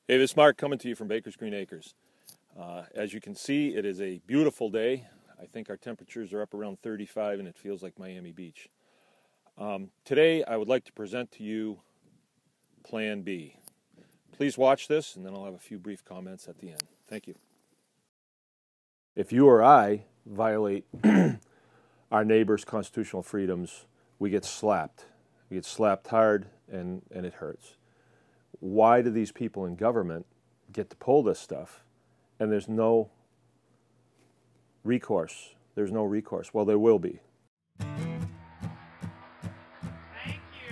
Hey, this is Mark coming to you from Baker's Green Acres. As you can see, it is a beautiful day. I think our temperatures are up around 35 and it feels like Miami Beach. Today I would like to present to you Plan B. Please watch this and then I'll have a few brief comments at the end. Thank you. If you or I violate our neighbor's constitutional freedoms, we get slapped. We get slapped hard and it hurts. Why do these people in government get to pull this stuff and there's no recourse? There's no recourse. Well, there will be.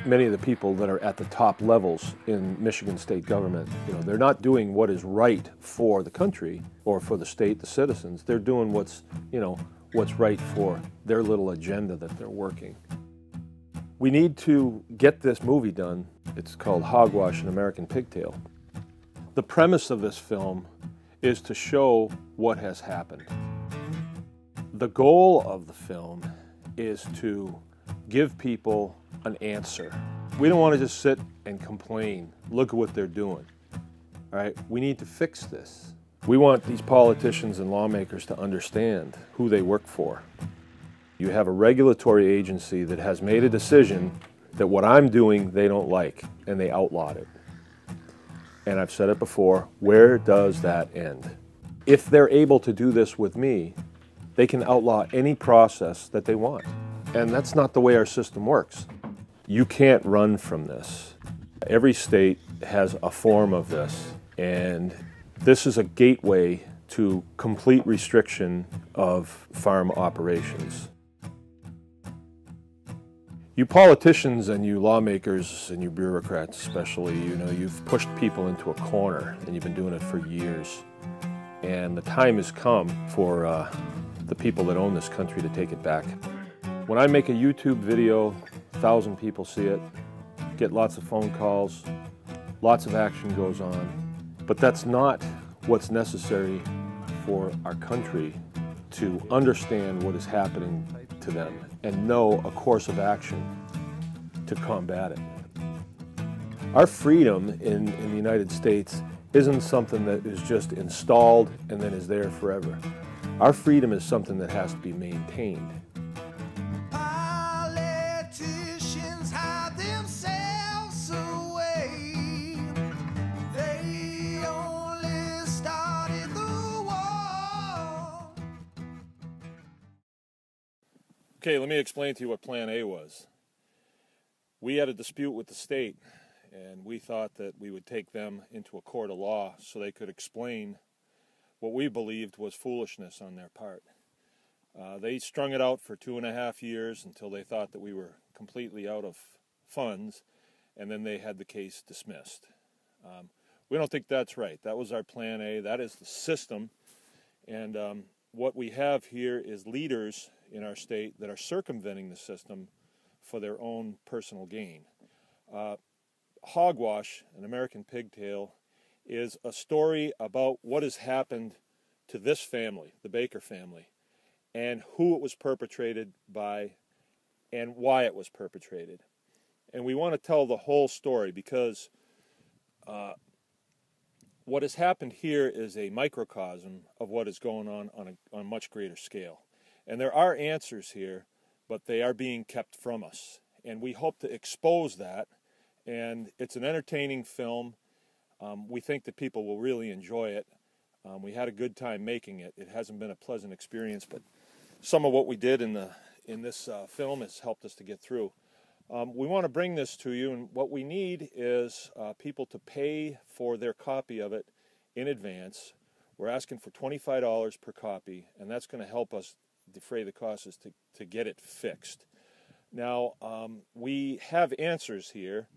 Many of the people that are at the top levels in Michigan state government, they're not doing what is right for the country or for the state, the citizens. They're doing what's right for their little agenda that they're working. We need to get this movie done. It's called Hogwash, an American Pigtail. The premise of this film is to show what has happened. The goal of the film is to give people an answer. We don't want to just sit and complain. Look at what they're doing. All right, we need to fix this. We want these politicians and lawmakers to understand who they work for. You have a regulatory agency that has made a decision that what I'm doing they don't like, and they outlawed it. And I've said it before, where does that end? If they're able to do this with me, they can outlaw any process that they want. And that's not the way our system works. You can't run from this. Every state has a form of this, and this is a gateway to complete restriction of farm operations. You politicians and you lawmakers and you bureaucrats especially, you've pushed people into a corner and you've been doing it for years. And the time has come for the people that own this country to take it back. When I make a YouTube video, 1,000 people see it, get lots of phone calls, lots of action goes on. But that's not what's necessary for our country to understand what is happening to them and know a course of action to combat it. Our freedom in the United States isn't something that is just installed and then is there forever. Our freedom is something that has to be maintained. Politicians hide themselves away. They only started the war. Okay, let me explain to you what Plan A was. We had a dispute with the state, and we thought that we would take them into a court of law so they could explain what we believed was foolishness on their part. They strung it out for 2.5 years until they thought that we were completely out of funds, and then they had the case dismissed. We don't think that's right. That was our Plan A. That is the system. And what we have here is leaders in our state that are circumventing the system for their own personal gain. Hogwash, an American Pigtail, is a story about what has happened to this family, the Baker family, and who it was perpetrated by and why it was perpetrated. And we want to tell the whole story because what has happened here is a microcosm of what is going on a much greater scale. And there are answers here, but they are being kept from us. And we hope to expose that. And it's an entertaining film. We think that people will really enjoy it. We had a good time making it. It hasn't been a pleasant experience, but some of what we did in this film has helped us to get through. We want to bring this to you, and what we need is people to pay for their copy of it in advance. We're asking for $25 per copy, and that's going to help us defray the costs to get it fixed. Now, we have answers here.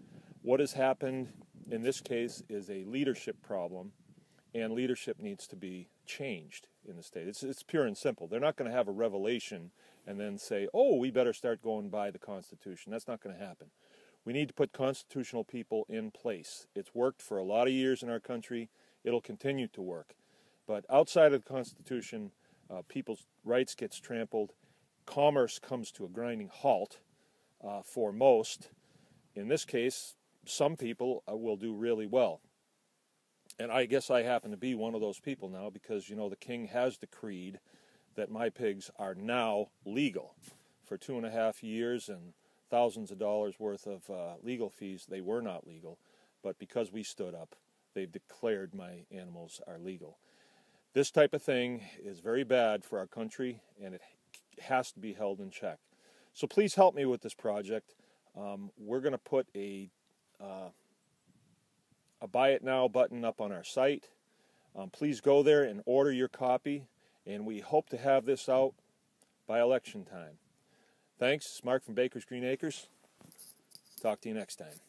What has happened in this case is a leadership problem, and leadership needs to be changed in the state. It's pure and simple. They're not going to have a revelation and then say, oh, we better start going by the Constitution. That's not going to happen. We need to put constitutional people in place. It's worked for a lot of years in our country. It'll continue to work. But outside of the Constitution, people's rights gets trampled. Commerce comes to a grinding halt for most. In this case, some people will do really well. And I guess I happen to be one of those people now because, you know, the king has decreed that my pigs are now legal. For 2.5 years and thousands of dollars worth of legal fees, they were not legal. But because we stood up, they've declared my animals are legal. This type of thing is very bad for our country, and it has to be held in check. So please help me with this project. We're going to put a Buy It Now button up on our site. Please go there and order your copy, and we hope to have this out by election time. Thanks. Mark from Baker's Green Acres. Talk to you next time.